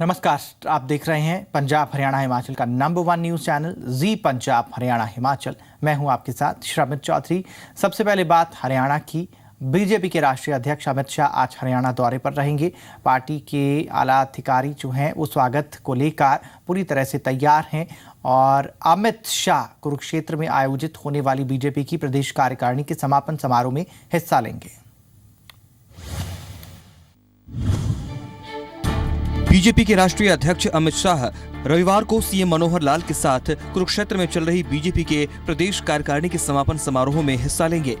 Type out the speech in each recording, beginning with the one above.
नमस्कार, आप देख रहे हैं पंजाब हरियाणा हिमाचल का नंबर 1 न्यूज़ चैनल जी पंजाब हरियाणा हिमाचल। मैं हूं आपके साथ श्रमित चौधरी। सबसे पहले बात हरियाणा की। बीजेपी के राष्ट्रीय अध्यक्ष अमित शाह आज हरियाणा दौरे पर रहेंगे। पार्टी के आला अधिकारी जो हैं वो स्वागत को लेकर पूरी तरह से तैयार हैं और अमित शाह कुरुक्षेत्र में आयोजित होने वाली बीजेपी की प्रदेश कार्यकारिणी के समापन समारोह में हिस्सा लेंगे। बीजेपी के राष्ट्रीय अध्यक्ष अमित शाह रविवार को सीएम मनोहर लाल के साथ कुरुक्षेत्र में चल रही बीजेपी के प्रदेश कार्यकारिणी के समापन समारोह में हिस्सा लेंगे।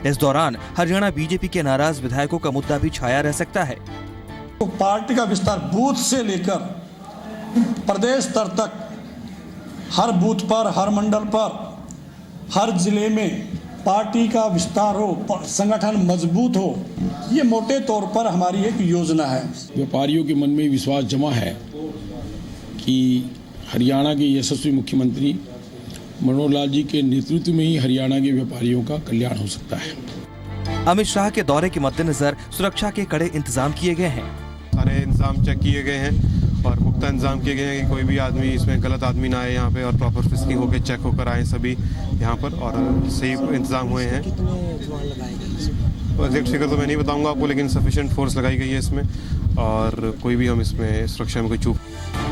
इस दौरान हरियाणा बीजेपी के नाराज विधायकों का मुद्दा भी छाया रह सकता है। तो पार्टी का विस्तार बूथ से लेकर प्रदेश स्तर तक, हर बूथ पर, हर मंडल पर, हर जिले में पार्टी का विस्तार हो, संगठन मजबूत हो, ये मोटे तौर पर हमारी एक योजना है। व्यापारियों के मन में विश्वास जमा है कि हरियाणा के यशस्वी मुख्यमंत्री मनोहर लाल जी के नेतृत्व में ही हरियाणा के व्यापारियों का कल्याण हो सकता है। अमित शाह के दौरे के मद्देनजर सुरक्षा के कड़े इंतजाम किए गए हैं। सारे इंतजाम चेक किए गए हैं और पुख्ता इंतजाम किए गए हैं कि कोई भी आदमी इसमें गलत आदमी ना आए यहाँ पे, और प्रॉपर फिस्किंग होकर चेक होकर आए सभी यहाँ पर, और सही इंतजाम हुए हैं। एग्जैक्ट फिगर तो मैं नहीं बताऊंगा आपको, लेकिन सफिशिएंट फोर्स लगाई गई है इसमें, और कोई भी हम इसमें सुरक्षा में कोई चूक।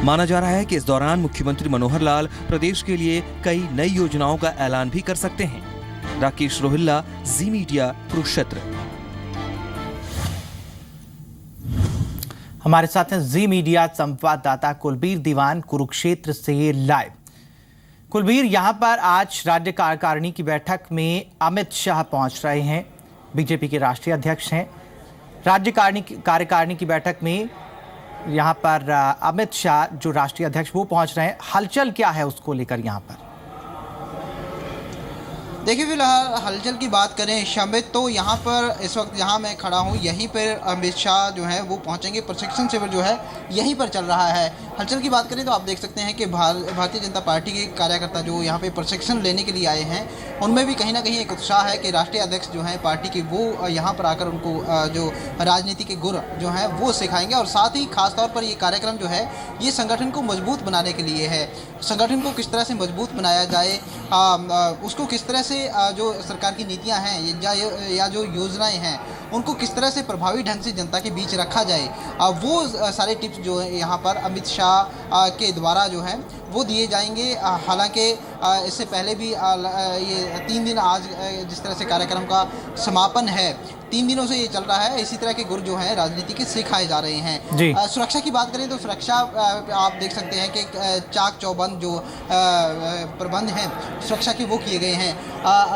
माना जा रहा है कि इस दौरान मुख्यमंत्री मनोहर लाल प्रदेश के लिए कई नई योजनाओं का ऐलान भी कर सकते हैं। राकेश रोहिल्ला, जी मीडिया, कुरुक्षेत्र। हमारे साथ हैं जी मीडिया संवाददाता कुलबीर दीवान कुरुक्षेत्र से लाइव। कुलबीर, यहां पर आज राज्य कार्यकारिणी की बैठक में अमित शाह पहुंच रहे हैं, बीजेपी के राष्ट्रीय अध्यक्ष हैं। राज्य कार्यकारिणी की बैठक में यहां पर अमित शाह जो राष्ट्रीय अध्यक्ष वो पहुंच रहे हैं। हलचल क्या है उसको लेकर यहां पर? देखिए, फिलहाल हलचल की बात करें शमित, तो यहाँ पर इस वक्त जहाँ मैं खड़ा हूँ यहीं पर अमित शाह जो है वो पहुँचेंगे। प्रशिक्षण शिविर जो है यहीं पर चल रहा है। हलचल की बात करें तो आप देख सकते हैं कि भारतीय जनता पार्टी के कार्यकर्ता जो यहाँ पे प्रशिक्षण लेने के लिए आए हैं, उनमें भी कहीं ना कहीं एक उत्साह है कि राष्ट्रीय अध्यक्ष जो हैं पार्टी के, वो यहाँ पर आकर उनको जो राजनीति के गुर जो हैं वो सिखाएंगे। और साथ ही खासतौर पर ये कार्यक्रम जो है ये संगठन को मजबूत बनाने के लिए है। संगठन को किस तरह से मजबूत बनाया जाए, उसको किस तरह से जो सरकार की नीतियां हैं या जो योजनाएं हैं उनको किस तरह से प्रभावी ढंग से जनता के बीच रखा जाए, वो सारे टिप्स जो है यहाँ पर अमित शाह के द्वारा जो है वो दिए जाएंगे। हालांकि इससे पहले भी ये 3 दिन, आज जिस तरह से कार्यक्रम का समापन है, 3 दिनों से ये चल रहा है, इसी तरह के गुर जो है राजनीति के सिखाए जा रहे हैं। सुरक्षा की बात करें तो सुरक्षा आप देख सकते हैं कि चाक चौबंद जो प्रबंध हैं सुरक्षा के वो किए गए हैं।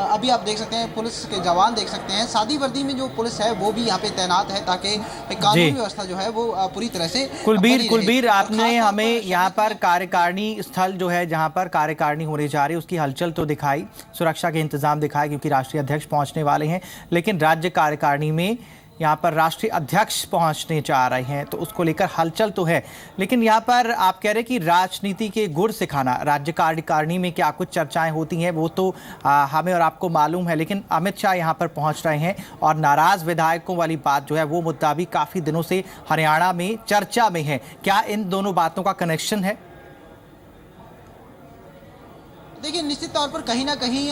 अभी आप देख सकते हैं पुलिस के जवान देख सकते हैं, सादी वर्दी में जो पुलिस है वो भी यहाँ पे तैनात है ताकि कानून व्यवस्था जो है वो पूरी तरह से। कुलबीर, आपने हमें यहाँ पर कार्यकारिणी स्थल जो है जहाँ पर कार्यकारिणी होने जा रही है उसकी हलचल तो दिखाई, सुरक्षा के इंतजाम दिखाए क्योंकि राष्ट्रीय अध्यक्ष पहुंचने वाले हैं, लेकिन राज्य कार्यकारिणी में यहाँ पर राष्ट्रीय अध्यक्ष पहुंचने जा रहे हैं तो उसको लेकर हलचल तो है। लेकिन यहाँ पर आप कह रहे हैं कि राजनीति के गुर सिखाना, राज्य कार्यकारिणी में क्या कुछ चर्चाएं होती हैं वो तो हमें और आपको मालूम है, लेकिन अमित शाह यहाँ पर पहुँच रहे हैं और नाराज विधायकों वाली बात जो है वो मुद्दा भी काफ़ी दिनों से हरियाणा में चर्चा में है। क्या इन दोनों बातों का कनेक्शन है? देखिए, निश्चित तौर पर कहीं ना कहीं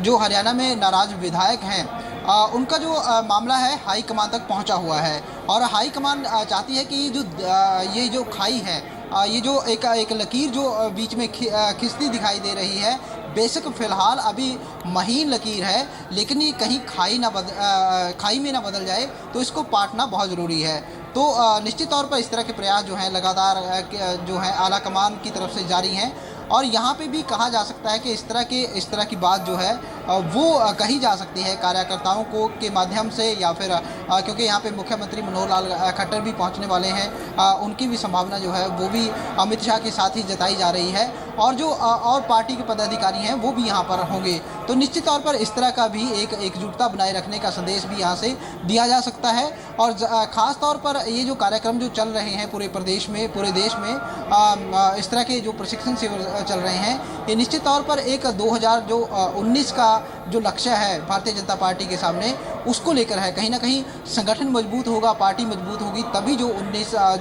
जो हरियाणा में नाराज विधायक हैं उनका जो मामला है हाई कमान तक पहुंचा हुआ है, और हाई कमान चाहती है कि ये जो खाई है, ये जो एक लकीर जो बीच में खिंचती दिखाई दे रही है, बेशक फिलहाल अभी महीन लकीर है, लेकिन ये कहीं खाई में ना बदल जाए, तो इसको पाटना बहुत ज़रूरी है। तो निश्चित तौर पर इस तरह के प्रयास जो हैं लगातार जो है आला कमान की तरफ से जारी हैं, और यहाँ पे भी कहा जा सकता है कि इस तरह की बात जो है वो कही जा सकती है कार्यकर्ताओं को के माध्यम से, या फिर क्योंकि यहाँ पे मुख्यमंत्री मनोहर लाल खट्टर भी पहुँचने वाले हैं, उनकी भी संभावना जो है वो भी अमित शाह के साथ ही जताई जा रही है, और जो और पार्टी के पदाधिकारी हैं वो भी यहाँ पर होंगे। तो निश्चित तौर पर इस तरह का भी एक एकजुटता बनाए रखने का संदेश भी यहाँ से दिया जा सकता है। और ख़ास तौर पर ये जो कार्यक्रम जो चल रहे हैं पूरे प्रदेश में, पूरे देश में इस तरह के जो प्रशिक्षण शिविर चल रहे हैं, ये निश्चित तौर पर एक 2019 का जो लक्ष्य है भारतीय जनता पार्टी के सामने, उसको लेकर है। कहीं ना कहीं संगठन मजबूत होगा, पार्टी मजबूत होगी, तभी जो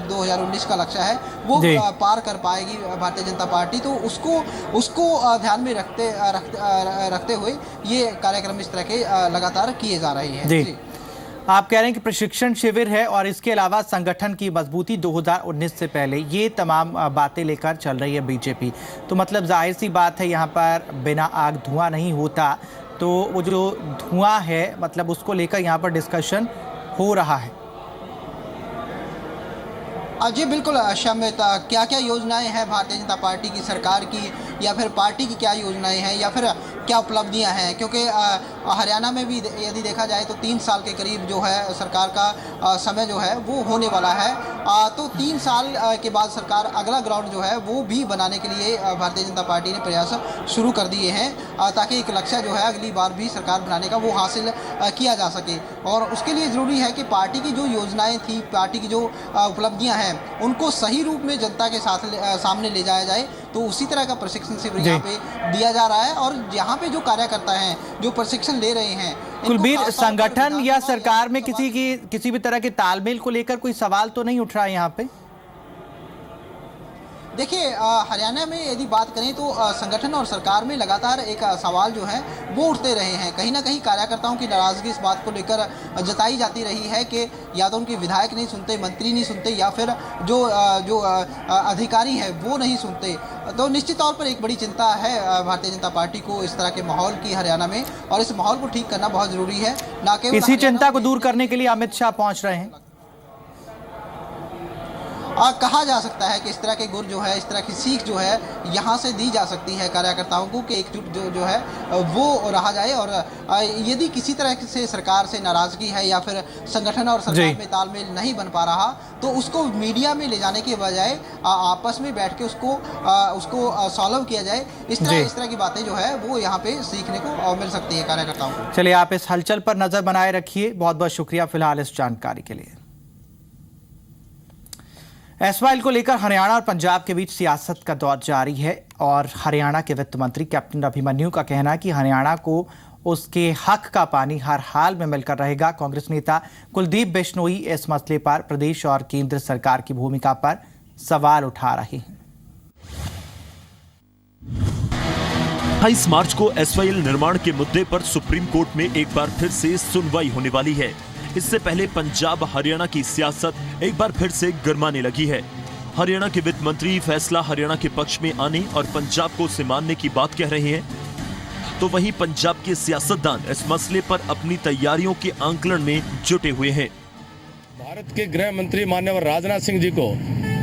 2019 का लक्ष्य है वो पार कर पाएगी भारतीय जनता पार्टी। तो उसको ध्यान में रखते हुए ये कार्यक्रम इस तरह के लगातार किए जा रहे हैं। जी, आप कह रहे हैं कि प्रशिक्षण शिविर है और इसके अलावा संगठन की मजबूती 2019 से पहले, ये तमाम बातें लेकर चल रही है बीजेपी। तो मतलब जाहिर सी बात है यहाँ पर बिना आग धुआं नहीं होता, तो वो जो धुआं है मतलब उसको लेकर यहाँ पर डिस्कशन हो रहा है। जी बिल्कुल शामित, क्या क्या योजनाएं हैं भारतीय जनता पार्टी की, सरकार की, या फिर पार्टी की क्या योजनाएं हैं, या फिर क्या उपलब्धियां हैं? क्योंकि हरियाणा में भी यदि देखा जाए तो 3 साल के करीब जो है सरकार का समय जो है वो होने वाला है। तो 3 साल के बाद सरकार अगला ग्राउंड जो है वो भी बनाने के लिए भारतीय जनता पार्टी ने प्रयास शुरू कर दिए हैं, ताकि एक लक्ष्य जो है अगली बार भी सरकार बनाने का वो हासिल किया जा सके। और उसके लिए ज़रूरी है कि पार्टी की जो योजनाएँ थी, पार्टी की जो उपलब्धियाँ हैं, उनको सही रूप में जनता के सामने ले जाया जाए। तो उसी तरह का प्रशिक्षण शिविर यहाँ पे दिया जा रहा है। और यहाँ पे जो कार्यकर्ता हैं जो प्रशिक्षण ले रहे हैं, कुलबीर, संगठन या सरकार में किसी भी तरह के तालमेल को लेकर कोई सवाल तो नहीं उठ रहा है यहाँ पे? देखिए, हरियाणा में यदि बात करें तो संगठन और सरकार में लगातार एक सवाल जो है वो उठते रहे हैं। कहीं ना कहीं कार्यकर्ताओं की नाराज़गी इस बात को लेकर जताई जाती रही है कि या तो उनके विधायक नहीं सुनते, मंत्री नहीं सुनते, या फिर जो अधिकारी हैं वो नहीं सुनते। तो निश्चित तौर पर एक बड़ी चिंता है भारतीय जनता पार्टी को इस तरह के माहौल की हरियाणा में, और इस माहौल को ठीक करना बहुत ज़रूरी है। ना केवल इसी चिंता को दूर करने के लिए अमित शाह पहुँच रहे हैं। कहा जा सकता है कि इस तरह के गुर जो है, इस तरह की सीख जो है यहाँ से दी जा सकती है कार्यकर्ताओं को कि एकजुट जो है वो रहा जाए। और यदि किसी तरह से सरकार से नाराज़गी है या फिर संगठन और सरकार में तालमेल नहीं बन पा रहा, तो उसको मीडिया में ले जाने के बजाय आपस में बैठ के उसको सॉल्व किया जाए। इस तरह की बातें जो है वो यहाँ पे सीखने को मिल सकती है कार्यकर्ताओं को। चलिए, आप इस हलचल पर नजर बनाए रखिए। बहुत बहुत शुक्रिया फिलहाल इस जानकारी के लिए। एसवाइएल को लेकर हरियाणा और पंजाब के बीच सियासत का दौर जारी है और हरियाणा के वित्त मंत्री कैप्टन अभिमन्यु का कहना है कि हरियाणा को उसके हक का पानी हर हाल में मिलकर रहेगा। कांग्रेस नेता कुलदीप बिश्नोई इस मसले पर प्रदेश और केंद्र सरकार की भूमिका पर सवाल उठा रहे हैं। 28 मार्च को एसवाइएल निर्माण के मुद्दे पर सुप्रीम कोर्ट में एक बार फिर से सुनवाई होने वाली है। इससे पहले पंजाब हरियाणा की सियासत एक बार फिर से गरमाने लगी है। हरियाणा के वित्त मंत्री फैसला हरियाणा के पक्ष में आने और पंजाब को उसे मानने की बात कह रहे हैं, तो वहीं पंजाब के सियासतदान इस मसले पर अपनी तैयारियों के आंकलन में जुटे हुए हैं। भारत के गृह मंत्री माननीय राजनाथ सिंह जी को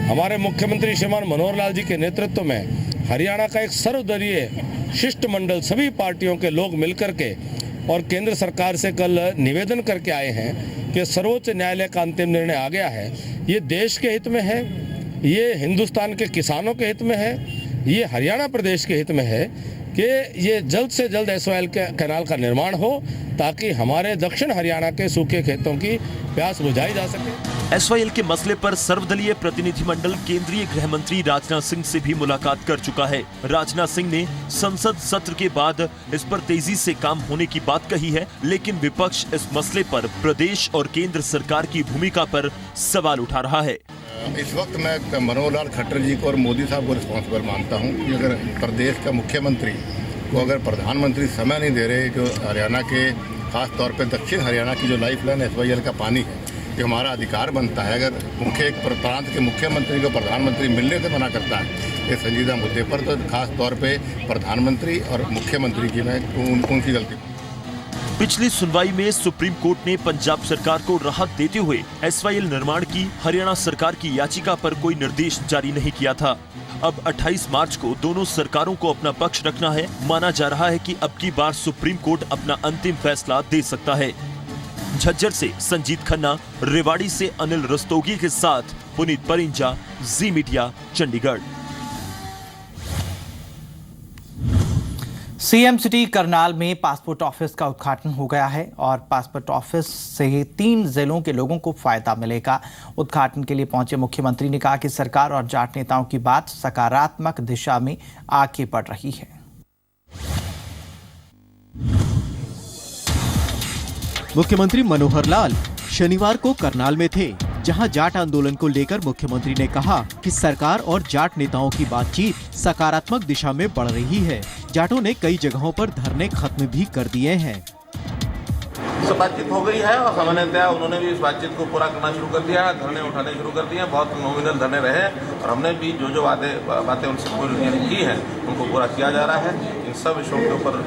हमारे मुख्यमंत्री श्रीमान मनोहर लाल जी के नेतृत्व में हरियाणा का एक सर्वदलीय शिष्टमंडल, सभी पार्टियों के लोग मिलकर के और केंद्र सरकार से कल निवेदन करके आए हैं कि सर्वोच्च न्यायालय का अंतिम निर्णय आ गया है। ये देश के हित में है, ये हिंदुस्तान के किसानों के हित में है, ये हरियाणा प्रदेश के हित में है कि ये जल्द से जल्द एसवाइएल के कैनाल का निर्माण हो, ताकि हमारे दक्षिण हरियाणा के सूखे खेतों की प्यास बुझाई जा सके। एसवाइएल के मसले पर सर्वदलीय प्रतिनिधिमंडल केंद्रीय गृह मंत्री राजनाथ सिंह से भी मुलाकात कर चुका है। राजनाथ सिंह ने संसद सत्र के बाद इस पर तेजी से काम होने की बात कही है, लेकिन विपक्ष इस मसले पर प्रदेश और केंद्र सरकार की भूमिका पर सवाल उठा रहा है। इस वक्त मैं मनोहर लाल खट्टर जी को और मोदी साहब को रिस्पॉन्सिबल मानता हूं कि अगर प्रदेश का मुख्यमंत्री को अगर प्रधानमंत्री समय नहीं दे रहे, जो हरियाणा के खास तौर पे दक्षिण हरियाणा की जो लाइफ लाइन एसवाइएल का पानी है, ये हमारा अधिकार बनता है। अगर एक प्रांत के मुख्यमंत्री को प्रधानमंत्री मिलने से मना करता है इस संजीदा मुद्दे पर, तो खास तौर पे प्रधानमंत्री और मुख्यमंत्री की मैं उनकी गलती। पिछली सुनवाई में सुप्रीम कोर्ट ने पंजाब सरकार को राहत देते हुए एसवाइएल निर्माण की हरियाणा सरकार की याचिका पर कोई निर्देश जारी नहीं किया था। अब 28 मार्च को दोनों सरकारों को अपना पक्ष रखना है। माना जा रहा है कि अब की बार सुप्रीम कोर्ट अपना अंतिम फैसला दे सकता है। झज्जर से संजीत खन्ना, रेवाड़ी से अनिल रस्तोगी के साथ Puneet Parinja, Zee media, Chandigarh. CM city Karnal में पासपोर्ट ऑफिस का उद्घाटन हो गया है और पासपोर्ट ऑफिस से 3 जिलों के लोगों को फायदा मिलेगा। उद्घाटन के लिए पहुंचे मुख्यमंत्री ने कहा कि सरकार और जाट नेताओं की बात सकारात्मक दिशा में आगे बढ़ रही है। मुख्यमंत्री मनोहर लाल शनिवार को करनाल में थे, जहां जाट आंदोलन को लेकर मुख्यमंत्री ने कहा कि सरकार और जाट नेताओं की बातचीत सकारात्मक दिशा में बढ़ रही है। जाटों ने कई जगहों पर धरने खत्म भी कर दिए हैं। तो बातचीत हो गई है और सामान्यतः उन्होंने भी इस बातचीत को पूरा करना शुरू कर दिया है, धरने उठाने शुरू कर दिए हैं। बहुत नॉमिनल धरने रहे और हमने भी जो बातें उनसे पूरी की हैं उनको पूरा किया जा रहा है। इन सब विषयों के ऊपर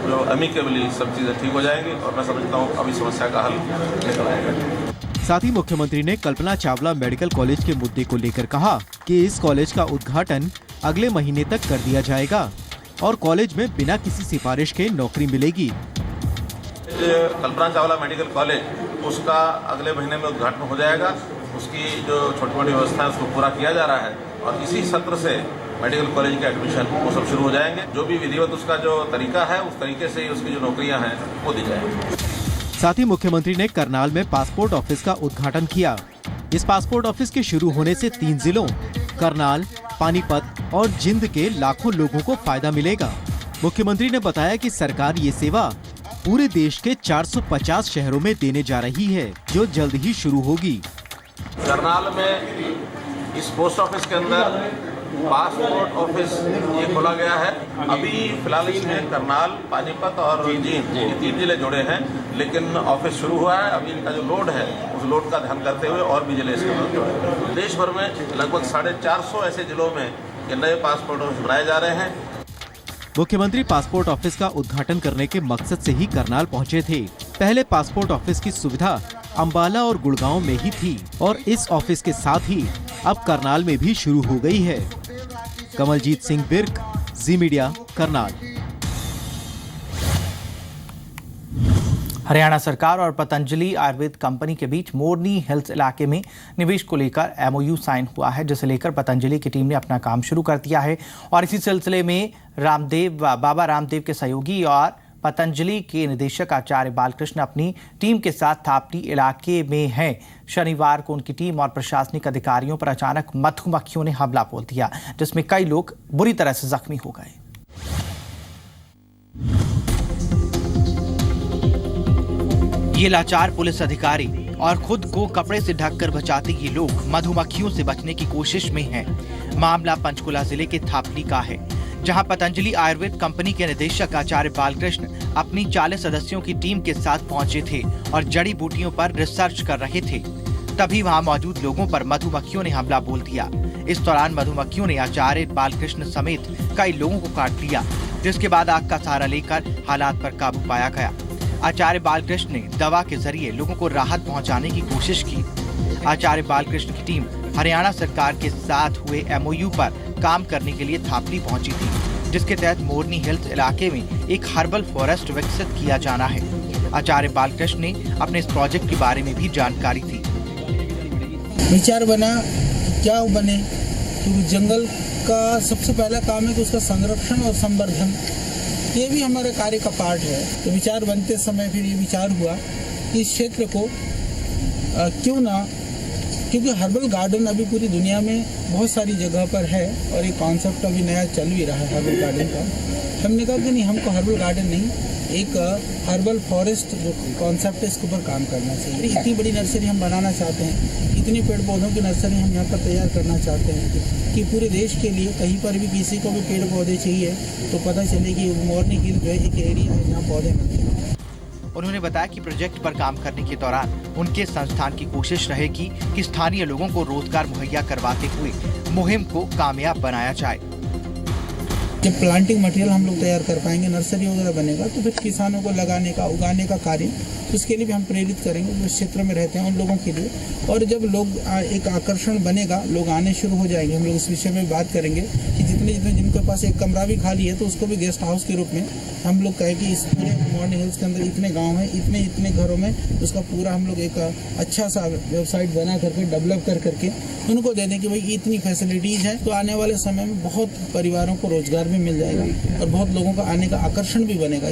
जो अमिकेबली सब चीज़ें ठीक हो जाएंगी और मैं समझता हूँ अभी समस्या का हल निकल आएगा। साथ ही मुख्यमंत्री ने कल्पना चावला मेडिकल कॉलेज के मुद्दे को लेकर कहा कि इस कॉलेज का उद्घाटन अगले महीने तक कर दिया जाएगा और कॉलेज में बिना किसी सिफारिश के नौकरी मिलेगी। कल्पना चावला मेडिकल कॉलेज उसका अगले महीने में उद्घाटन हो जाएगा। उसकी जो छोटी मोटी व्यवस्था है उसको पूरा किया जा रहा है और इसी सत्र से मेडिकल कॉलेज के एडमिशन वो सब शुरू हो जाएंगे। जो भी विधिवत उसका जो तरीका है उस तरीके से ही उसकी जो नौकरियां हैं वो दी जाएंगी। साथ ही मुख्यमंत्री ने करनाल में पासपोर्ट ऑफिस का उद्घाटन किया। इस पासपोर्ट ऑफिस के शुरू होने से 3 जिलों करनाल, पानीपत और जिंद के लाखों लोगों को फायदा मिलेगा। मुख्यमंत्री ने बताया कि सरकार ये सेवा पूरे देश के 450 शहरों में देने जा रही है, जो जल्द ही शुरू होगी। करनाल में इस पोस्ट ऑफिस के अंदर पासपोर्ट ऑफिस ये खोला गया है। अभी फिलहाल इसमें करनाल, पानीपत और जींद ये 3 जिले जुड़े हैं, लेकिन ऑफिस शुरू हुआ है। अभी इनका जो लोड है उस लोड का ध्यान करते हुए और भी जिले इसके अंदर जुड़े हैं। देश भर में लगभग 450 ऐसे जिलों में ये नए पासपोर्ट ऑफिस बनाए जा रहे हैं। मुख्यमंत्री पासपोर्ट ऑफिस का उद्घाटन करने के मकसद से ही करनाल पहुंचे थे। पहले पासपोर्ट ऑफिस की सुविधा अंबाला और गुड़गांव में ही थी और इस ऑफिस के साथ ही अब करनाल में भी शुरू हो गई है। कमलजीत सिंह बिर्क, जी मीडिया, करनाल। हरियाणा सरकार और पतंजलि आयुर्वेद कंपनी के बीच मोरनी हिल्स इलाके में निवेश को लेकर MOU साइन हुआ है, जिसे लेकर पतंजलि की टीम ने अपना काम शुरू कर दिया है और इसी सिलसिले में बाबा रामदेव के सहयोगी और पतंजलि के निदेशक आचार्य बालकृष्ण अपनी टीम के साथ थापड़ी इलाके में हैं। शनिवार को उनकी टीम और प्रशासनिक अधिकारियों पर अचानक मधुमक्खियों ने हमला बोल दिया, जिसमें कई लोग बुरी तरह से जख्मी हो गए। ये लाचार पुलिस अधिकारी और खुद को कपड़े से ढककर बचाते ये लोग मधुमक्खियों से बचने की कोशिश में हैं। मामला पंचकुला जिले के थापड़ी का है, जहां पतंजलि आयुर्वेद कंपनी के निदेशक आचार्य बालकृष्ण अपनी 40 सदस्यों की टीम के साथ पहुंचे थे और जड़ी बूटियों पर रिसर्च कर रहे थे। तभी वहां मौजूद लोगों पर मधुमक्खियों ने हमला बोल दिया। इस दौरान मधुमक्खियों ने आचार्य बालकृष्ण समेत कई लोगों को काट लिया, जिसके बाद आग का सहारा लेकर हालात पर काबू पाया गया। आचार्य बालकृष्ण ने दवा के जरिए लोगों को राहत पहुंचाने की कोशिश की। आचार्य बालकृष्ण की टीम हरियाणा सरकार के साथ हुए MOU पर काम करने के लिए थापड़ी पहुंची थी, जिसके तहत मोरनी हिल्स इलाके में एक हर्बल फॉरेस्ट विकसित किया जाना है। आचार्य बालकृष्ण ने अपने इस प्रोजेक्ट के बारे में भी जानकारी दी। विचार बना क्या बने, क्योंकि जंगल का सबसे पहला काम है कि उसका संरक्षण और संवर्धन, ये भी हमारे कार्य का पार्ट है। तो विचार बनते समय फिर ये विचार हुआ कि इस क्षेत्र को क्यों ना, क्योंकि हर्बल गार्डन अभी पूरी दुनिया में बहुत सारी जगह पर है और ये कॉन्सेप्ट अभी नया चल भी रहा है हर्बल गार्डन का। हमने कहा कि नहीं, हमको हर्बल गार्डन नहीं, एक हर्बल फॉरेस्ट जो कॉन्सेप्ट है इसके ऊपर काम करना चाहिए। इतनी बड़ी नर्सरी हम बनाना चाहते हैं, इतनी पेड़ पौधों की नर्सरी हम यहाँ पर तैयार करना चाहते हैं कि पूरे देश के लिए कहीं पर भी किसी को भी पेड़ पौधे चाहिए तो पता चले कि मोरनी हिल जो है एक एरिया है जहाँ पौधे मिलते हैं। उन्होंने बताया कि प्रोजेक्ट पर काम करने के दौरान उनके संस्थान की कोशिश रहेगी कि स्थानीय लोगों को रोजगार मुहैया करवाते हुए मुहिम को कामयाब बनाया जाए। जब प्लांटिंग मटेरियल हम लोग तैयार कर पाएंगे, नर्सरी वगैरह बनेगा, तो फिर किसानों को लगाने का, उगाने का कार्य उसके लिए भी हम प्रेरित करेंगे जो क्षेत्र में रहते हैं उन लोगों के लिए। और जब लोग एक आकर्षण बनेगा, लोग आने शुरू हो जाएंगे। हम लोग इस विषय में बात करेंगे कि जितने जिनको पास एक कमरा भी खाली है तो उसको भी गेस्ट हाउस के रूप में हम लोग कहें कि इस पूरे मॉर्निंग हिल्स के अंदर इतने गांव हैं, इतने घरों में उसका पूरा हम लोग एक अच्छा सा वेबसाइट बना करके डेवलप करके उनको दे दें कि भाई इतनी फैसिलिटीज़ हैं, तो आने वाले समय में बहुत परिवारों को रोजगार भी मिल जाएगा और बहुत लोगों का आने का आकर्षण भी बनेगा।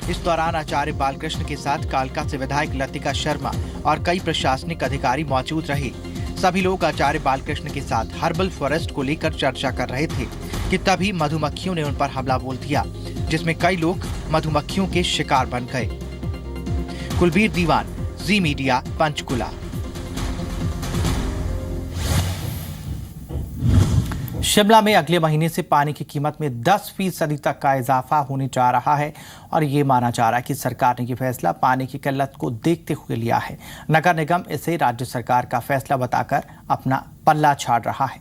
इस दौरान आचार्य बालकृष्ण के साथ कालका से विधायक लतिका शर्मा और कई प्रशासनिक अधिकारी मौजूद रहे। सभी लोग आचार्य बालकृष्ण के साथ हर्बल फॉरेस्ट को लेकर चर्चा कर रहे थे कि तभी मधुमक्खियों ने उन पर हमला बोल दिया, जिसमें कई लोग मधुमक्खियों के शिकार बन गए। कुलबीर दीवान, जी मीडिया, पंचकुला। शिमला में अगले महीने से पानी की कीमत में 10% तक का इजाफा होने जा रहा है और ये माना जा रहा है कि सरकार ने ये फैसला पानी की किल्लत को देखते हुए लिया है। नगर निगम इसे राज्य सरकार का फैसला बताकर अपना पल्ला झाड़ रहा है।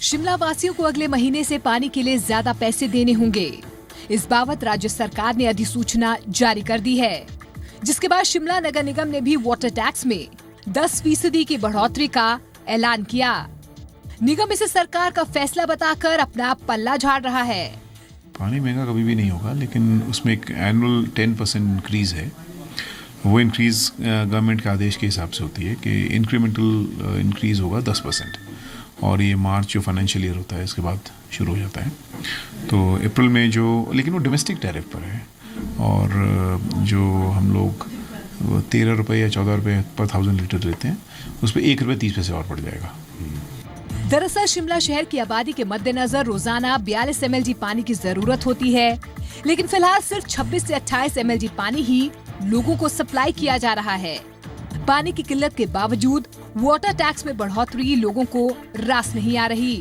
शिमला वासियों को अगले महीने से पानी के लिए ज्यादा पैसे देने होंगे। इस बाबत राज्य सरकार ने अधिसूचना जारी कर दी है, जिसके बाद शिमला नगर निगम ने भी वाटर टैक्स में 10% की बढ़ोतरी का ऐलान किया। निगम इसे सरकार का फैसला बताकर अपना पल्ला झाड़ रहा है। पानी महंगा कभी भी नहीं होगा, लेकिन उसमें एक एनुअल 10% इंक्रीज है। वो इंक्रीज गवर्नमेंट के आदेश के हिसाब से होती है कि इंक्रीमेंटल इंक्रीज होगा 10%, और ये मार्च जो फाइनेंशियल ईयर होता है इसके बाद शुरू हो जाता है। तो अप्रैल में जो, लेकिन वो डोमेस्टिक टैरिफ पर है, और जो हम लोग 13 रुपये या 14 रुपये पर 1000 लीटर देते हैं उस पर 1 रुपये 30 पैसे और बढ़ जाएगा। दरअसल शिमला शहर की आबादी के मद्देनजर रोजाना 42 mlg पानी की जरूरत होती है, लेकिन फिलहाल सिर्फ 26 से 28 mlg पानी ही लोगों को सप्लाई किया जा रहा है। पानी की किल्लत के बावजूद वाटर टैक्स में बढ़ोतरी लोगों को रास नहीं आ रही।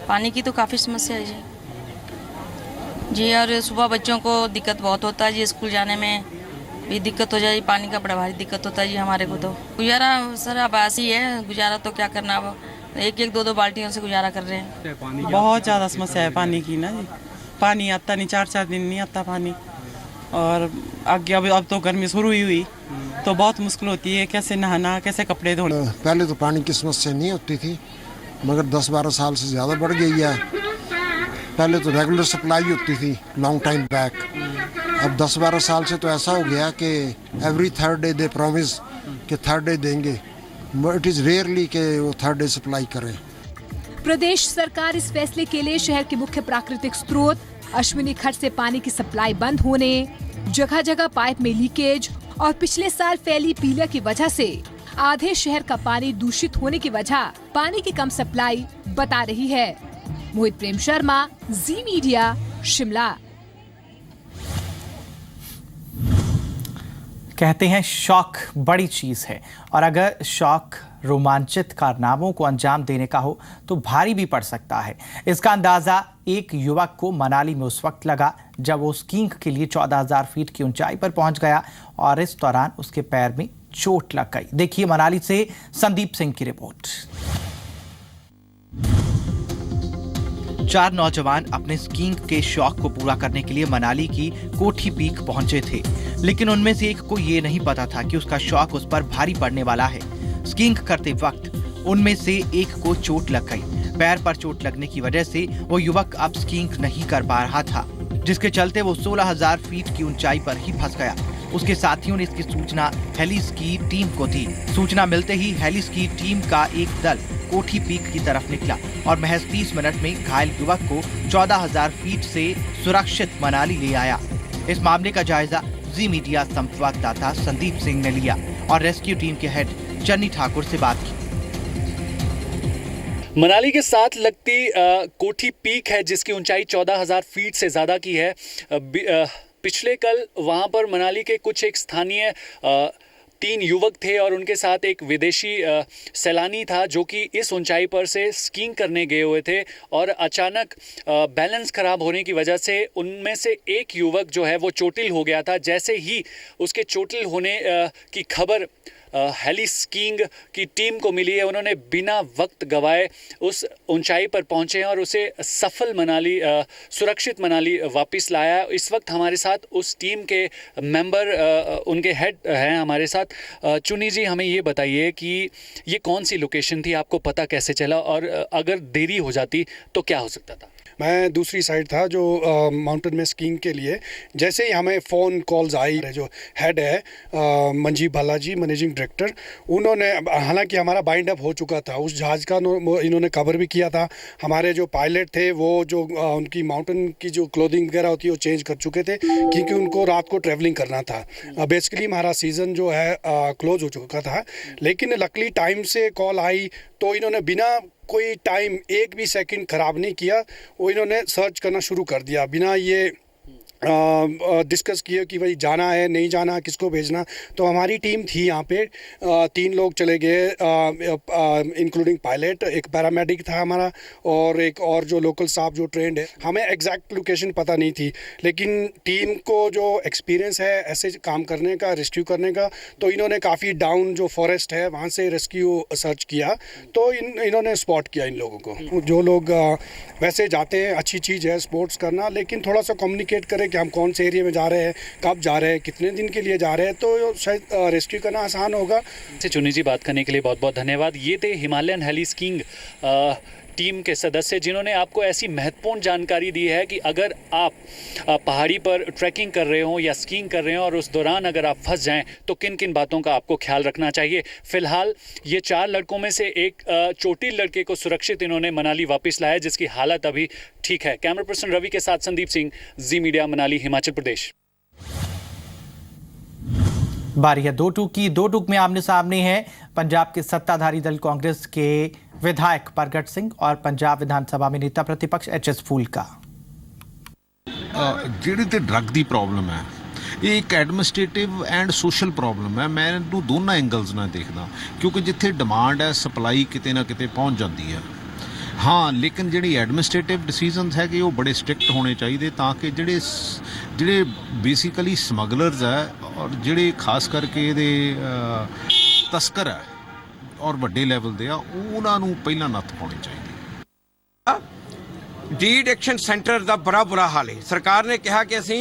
पानी की तो काफी समस्या है जी, और सुबह बच्चों को दिक्कत बहुत होता है जी, स्कूल जाने में भी दिक्कत हो जाए। पानी का बड़ा भारी दिक्कत होता है जी हमारे को। तो गुजारा सर अब ऐसी है, गुजारा तो क्या करना, अब 1-1, 2-2 बाल्टियों से गुजारा कर रहे हैं। बहुत ज़्यादा समस्या है पानी की ना जी, पानी आता नहीं, 4-4 दिन नहीं आता पानी, और आगे अब तो गर्मी शुरू ही हुई तो बहुत मुश्किल होती है, कैसे नहाना, कैसे कपड़े धोना। पहले तो पानी की समस्या नहीं होती थी, मगर 10-12 साल से ज़्यादा बढ़ गई है। पहले तो रेगुलर सप्लाई होती थी लॉन्ग टाइम बैक, अब 10-12 साल से तो ऐसा हो गया कि every third day they promise कि थर्ड डे देंगे, इट इज़ रेयरली कि वो थर्ड डे सप्लाई करें। प्रदेश सरकार इस फैसले के लिए शहर के मुख्य प्राकृतिक स्रोत अश्विनी खड्ड से पानी की सप्लाई बंद होने, जगह जगह पाइप में लीकेज और पिछले साल फैली पीलिया की वजह से आधे शहर का पानी दूषित होने की वजह पानी की कम सप्लाई बता रही है। मोहित प्रेम शर्मा, जी मीडिया, शिमला। कहते हैं शौक बड़ी चीज है, और अगर शौक रोमांचित कारनामों को अंजाम देने का हो तो भारी भी पड़ सकता है। इसका अंदाजा एक युवक को मनाली में उस वक्त लगा जब वो स्कीइंग के लिए 14,000 फीट की ऊंचाई पर पहुंच गया और इस दौरान उसके पैर में चोट लग गई। देखिए मनाली से संदीप सिंह की रिपोर्ट। 4 नौजवान अपने स्कीइंग के शौक को पूरा करने के लिए मनाली की कोठी पीक पहुंचे थे, लेकिन उनमें से एक को ये नहीं पता था कि उसका शौक उस पर भारी पड़ने वाला है। स्कीइंग करते वक्त उनमें से एक को चोट लग गई। पैर पर चोट लगने की वजह से वो युवक अब स्कीइंग नहीं कर पा रहा था, जिसके चलते वो 16,000 फीट की ऊंचाई पर ही फंस गया। उसके साथियों ने इसकी सूचना हेली स्की टीम को दी। सूचना मिलते ही हेली स्की टीम का एक दल कोठी पीक की तरफ निकला और महज 30 मिनट में घायल युवक को 14,000 फीट से सुरक्षित मनाली ले आया। इस मामले का जायजा जी मीडिया संवाददाता संदीप सिंह ने लिया और रेस्क्यू टीम के हेड जन्नी ठाकुर से बात की। मनाली के साथ लगती कोठी पीक है जिसकी ऊंचाई 14,000 फीट से ज़्यादा की है। पिछले कल वहां पर मनाली के कुछ एक स्थानीय 3 युवक थे और उनके साथ एक विदेशी सैलानी था जो कि इस ऊंचाई पर से स्कीइंग करने गए हुए थे और अचानक बैलेंस खराब होने की वजह से उनमें से एक युवक जो है वो चोटिल हो गया था। जैसे ही उसके चोटिल होने की खबर हेली स्कीइंग की टीम को मिली है, उन्होंने बिना वक्त गवाए उस ऊंचाई पर पहुंचे हैं और उसे सफल मनाली, सुरक्षित मनाली वापस लाया। इस वक्त हमारे साथ उस टीम के मेंबर, उनके हेड हैं हमारे साथ। चुनी जी, हमें ये बताइए कि ये कौन सी लोकेशन थी, आपको पता कैसे चला और अगर देरी हो जाती तो क्या हो सकता था? मैं दूसरी साइड था जो माउंटेन में स्कीइंग के लिए। जैसे ही हमें फ़ोन कॉल्स आई, जो हेड है मंजीव बालाजी, मैनेजिंग डायरेक्टर, उन्होंने, हालांकि हमारा बाइंड अप हो चुका था, उस जहाज़ का इन्होंने कवर भी किया था। हमारे जो पायलट थे वो जो उनकी माउंटेन की जो क्लोथिंग वगैरह होती है वो चेंज कर चुके थे, क्योंकि उनको रात को ट्रैवलिंग करना था। बेसिकली हमारा सीज़न जो है क्लोज हो चुका था, लेकिन लकली टाइम से कॉल आई तो इन्होंने बिना कोई टाइम, एक भी सेकंड ख़राब नहीं किया, वो इन्होंने सर्च करना शुरू कर दिया बिना ये डिस्कस किए कि भाई जाना है नहीं जाना, किसको भेजना। तो हमारी टीम थी यहाँ पे, 3 लोग चले गए, इंक्लूडिंग पायलट, एक पैरामेडिक था हमारा और एक और जो लोकल स्टाफ जो ट्रेंड है। हमें एग्जैक्ट लोकेशन पता नहीं थी, लेकिन टीम को जो एक्सपीरियंस है ऐसे काम करने का, रेस्क्यू करने का, तो इन्होंने काफ़ी डाउन जो फॉरेस्ट है वहाँ से रेस्क्यू सर्च किया, तो इन्होंने स्पॉट किया इन लोगों को। जो लोग वैसे जाते हैं, अच्छी चीज़ है स्पोर्ट्स करना, लेकिन थोड़ा सा कम्युनिकेट करें कि हम कौन से एरिया में जा रहे हैं, कब जा रहे हैं, कितने दिन के लिए जा रहे हैं, तो शायद रेस्क्यू करना आसान होगा। चुनी जी, बात करने के लिए बहुत बहुत धन्यवाद। ये थे हिमालयन हेली स्कीइंग टीम के सदस्य, जिन्होंने आपको ऐसी महत्वपूर्ण जानकारी दी है कि अगर आप पहाड़ी पर ट्रैकिंग कर रहे हो या स्कीइंग कर रहे हो और उस दौरान अगर आप फंस जाएं तो किन किन बातों का आपको ख्याल रखना चाहिए। फिलहाल ये 4 लड़कों में से एक चोटिल लड़के को सुरक्षित इन्होंने मनाली वापस लाया, जिसकी हालत अभी ठीक है। कैमरा पर्सन रवि के साथ संदीप सिंह, जी मीडिया, मनाली, हिमाचल प्रदेश। बारी है 2 टूक की। 2 टूक में आमने सामने हैं पंजाब के सत्ताधारी दल कांग्रेस के विधायक परगट सिंह और पंजाब विधानसभा में नेता प्रतिपक्ष HS फूलका। ਜਿਹੜੀ ਤੇ ਡਰੱਗ ਦੀ ਪ੍ਰੋਬਲਮ ਹੈ, ਇਹ ਇੱਕ ਐਡਮਿਨਿਸਟ੍ਰੇਟਿਵ ਐਂਡ ਸੋਸ਼ਲ ਪ੍ਰੋਬਲਮ ਹੈ। ਮੈਂ ਇਹਨੂੰ ਦੋਨਾਂ ਐਂਗਲਸ ਨਾਲ ਦੇਖਦਾ, ਕਿਉਂਕਿ ਜਿੱਥੇ ਡਿਮਾਂਡ ਹੈ ਸਪਲਾਈ ਕਿਤੇ ਨਾ ਕਿਤੇ ਪਹੁੰਚ ਜਾਂਦੀ ਹੈ। ਹਾਂ, ਲੇਕਿਨ ਜਿਹੜੀ ਐਡਮਿਨਿਸਟ੍ਰੇਟਿਵ ਡਿਸੀਜਨਸ ਹੈਗੇ ਉਹ ਬੜੇ ਸਟ੍ਰਿਕਟ ਹੋਣੇ ਚਾਹੀਦੇ, ਤਾਂ ਕਿ ਜਿਹੜੇ ਬੇਸਿਕਲੀ ਸਮਗਲਰਸ ਹੈ ਔਰ ਜਿਹੜੇ ਖਾਸ ਕਰਕੇ ਇਹਦੇ ਤਸਕਰ ਹੈ ਔਰ ਵੱਡੇ ਲੈਵਲ ਦੇ ਆ, ਉਹਨਾਂ ਨੂੰ ਪਹਿਲਾਂ ਨੱਥ ਪਾਉਣੀ ਚਾਹੀਦੀ। ਡੀ ਐਡਿਕਸ਼ਨ ਸੈਂਟਰ ਦਾ ਬੜਾ ਬੁਰਾ ਹਾਲ ਹੈ। ਸਰਕਾਰ ਨੇ ਕਿਹਾ ਕਿ ਅਸੀਂ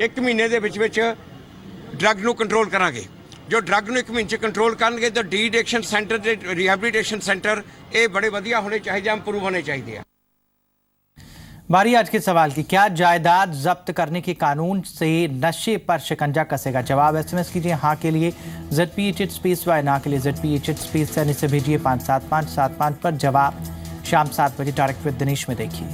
1 ਮਹੀਨੇ ਦੇ ਵਿੱਚ ਡਰੱਗ ਨੂੰ ਕੰਟਰੋਲ ਕਰਾਂਗੇ। ਜੋ ਡਰੱਗ ਨੂੰ 1 ਮਹੀਨੇ 'ਚ ਕੰਟਰੋਲ ਕਰਨਗੇ ਤਾਂ ਡੀ ਐਡਿਕਸ਼ਨ ਸੈਂਟਰ ਦੇ ਰਿਹੈਬਿਲਿਟੇਸ਼ਨ सेंटर ये बड़े बढ़िया होने चाहिए, इंप्रूव होने चाहिए। बारी आज के सवाल की, क्या जायदाद जब्त करने के कानून से नशे पर शिकंजा कसेगा? जवाब SMS कीजिए हाँ के लिए ZPH स्पेस Y, ना के लिए ZPH स्पेस से भेजिए 57575 पर। जवाब शाम 7 बजे डायरेक्ट विद दिनेश में देखिए।